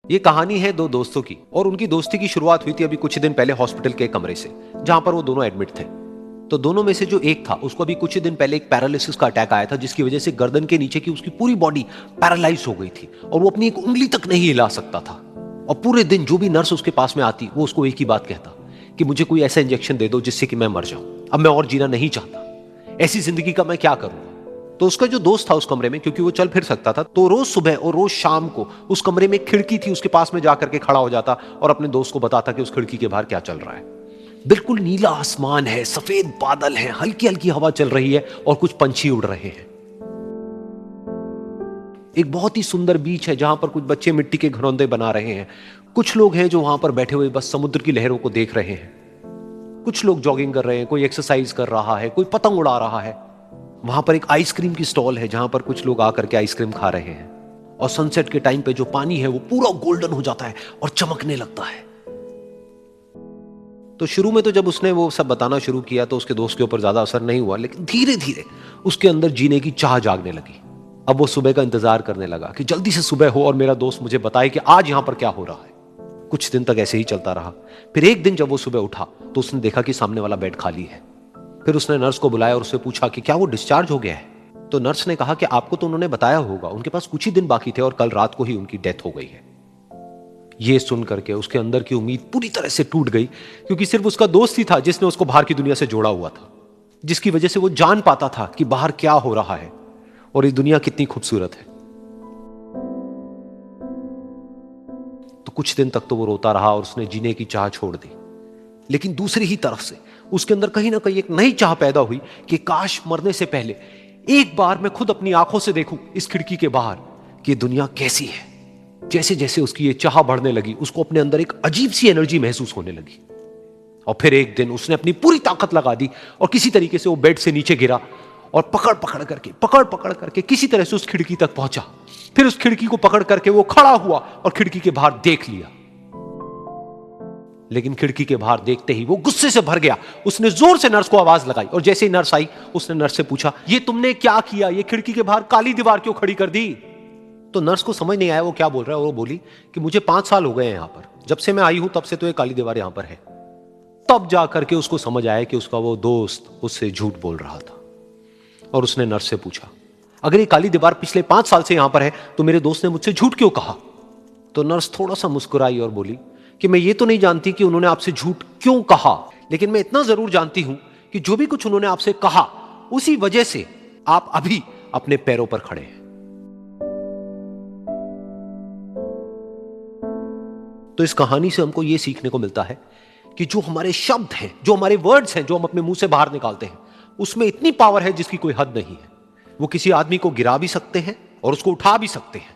ये कहानी है दो दोस्तों की और उनकी दोस्ती की शुरुआत हुई थी अभी कुछ दिन पहले हॉस्पिटल के कमरे से, जहां पर वो दोनों एडमिट थे। तो दोनों में से जो एक था उसको अभी कुछ ही दिन पहले एक पैरालिसिस का अटैक आया था, जिसकी वजह से गर्दन के नीचे की उसकी पूरी बॉडी पैरालाइज हो गई थी और वो अपनी एक उंगली तक नहीं हिला सकता था। और पूरे दिन जो भी नर्स उसके पास में आती वो उसको एक ही बात कहता कि मुझे कोई ऐसा इंजेक्शन दे दो जिससे कि मैं मर जाऊं, अब मैं और जीना नहीं चाहता, ऐसी जिंदगी का मैं क्या करूंगा। तो उसका जो दोस्त था उस कमरे में, क्योंकि वो चल फिर सकता था, तो रोज सुबह और रोज शाम को उस कमरे में एक खिड़की थी, उसके पास में जाकर के खड़ा हो जाता और अपने दोस्त को बताता कि उस खिड़की के बाहर क्या चल रहा है। बिल्कुल नीला आसमान है, सफेद बादल है, हल्की हल्की हवा चल रही है और कुछ पंछी उड़ रहे हैं। एक बहुत ही सुंदर बीच है जहां पर कुछ बच्चे मिट्टी के घरौंदे बना रहे हैं। कुछ लोग हैं जो वहां पर बैठे हुए बस समुद्र की लहरों को देख रहे हैं। कुछ लोग जॉगिंग कर रहे हैं, कोई एक्सरसाइज कर रहा है, कोई पतंग उड़ा रहा है। वहां पर एक आइसक्रीम की स्टॉल है जहां पर कुछ लोग आकर के आइसक्रीम खा रहे हैं। और सनसेट के टाइम पे जो पानी है वो पूरा गोल्डन हो जाता है और चमकने लगता है। तो शुरू में तो जब उसने वो सब बताना शुरू किया तो उसके दोस्त के ऊपर ज्यादा असर नहीं हुआ, लेकिन धीरे धीरे उसके अंदर जीने की चाह जागने लगी। अब वो सुबह का इंतजार करने लगा कि जल्दी से सुबह हो और मेरा दोस्त मुझे बताए कि आज यहां पर क्या हो रहा है। कुछ दिन तक ऐसे ही चलता रहा। फिर एक दिन जब वो सुबह उठा तो उसने देखा कि सामने वाला बेड खाली है। फिर उसने नर्स को बुलाया और उससे पूछा कि क्या वो डिस्चार्ज हो गया है। तो नर्स ने कहा कि आपको तो उन्होंने बताया होगा, उनके पास कुछ ही दिन बाकी थे और कल रात को ही उनकी डेथ हो गई है। ये सुन करके उसके अंदर की उम्मीद पूरी तरह से टूट गई, क्योंकि सिर्फ उसका दोस्त ही था जिसने उसको बाहर की दुनिया से जोड़ा हुआ था, जिसकी वजह से वो जान पाता था कि बाहर क्या हो रहा है और ये दुनिया कितनी खूबसूरत है। तो कुछ दिन तक तो वो रोता रहा और उसने जीने की चाह छोड़ दी। लेकिन दूसरी ही तरफ से उसके अंदर कहीं ना कहीं एक नई चाह पैदा हुई कि काश मरने से पहले एक बार मैं खुद अपनी आंखों से देखूं इस खिड़की के बाहर कि दुनिया कैसी है। जैसे जैसे उसकी ये चाह बढ़ने लगी, उसको अपने अंदर एक अजीब सी एनर्जी महसूस होने लगी। और फिर एक दिन उसने अपनी पूरी ताकत लगा दी और किसी तरीके से वो बेड से नीचे गिरा और पकड़ पकड़ करके किसी तरह से उस खिड़की तक पहुंचा। फिर उस खिड़की को पकड़ करके वो खड़ा हुआ और खिड़की के बाहर देख लिया। लेकिन खिड़की के बाहर देखते ही वो गुस्से से भर गया। उसने जोर से नर्स को आवाज लगाई और जैसे ही नर्स आई उसने नर्स से पूछा, ये तुमने क्या किया, ये खिड़की के बाहर काली दीवार क्यों खड़ी कर दी। तो नर्स को समझ नहीं आया वो क्या बोल रहा है और वो बोली कि मुझे 5 साल हो गए हैं यहां पर, जब से मैं आई हूं तब से तो ये काली दीवार यहां पर है। तब जाकर के उसको समझ आया कि उसका वो दोस्त उससे झूठ बोल रहा था। और उसने नर्स से पूछा, अगर ये काली दीवार पिछले 5 साल से यहां पर है तो मेरे दोस्त ने मुझसे झूठ क्यों कहा। तो नर्स थोड़ा सा मुस्कुराई और बोली कि मैं ये तो नहीं जानती कि उन्होंने आपसे झूठ क्यों कहा, लेकिन मैं इतना जरूर जानती हूं कि जो भी कुछ उन्होंने आपसे कहा उसी वजह से आप अभी अपने पैरों पर खड़े हैं। तो इस कहानी से हमको यह सीखने को मिलता है कि जो हमारे शब्द हैं, जो हमारे वर्ड्स हैं, जो हम अपने मुंह से बाहर निकालते हैं, उसमें इतनी पावर है जिसकी कोई हद नहीं है। वो किसी आदमी को गिरा भी सकते हैं और उसको उठा भी सकते हैं।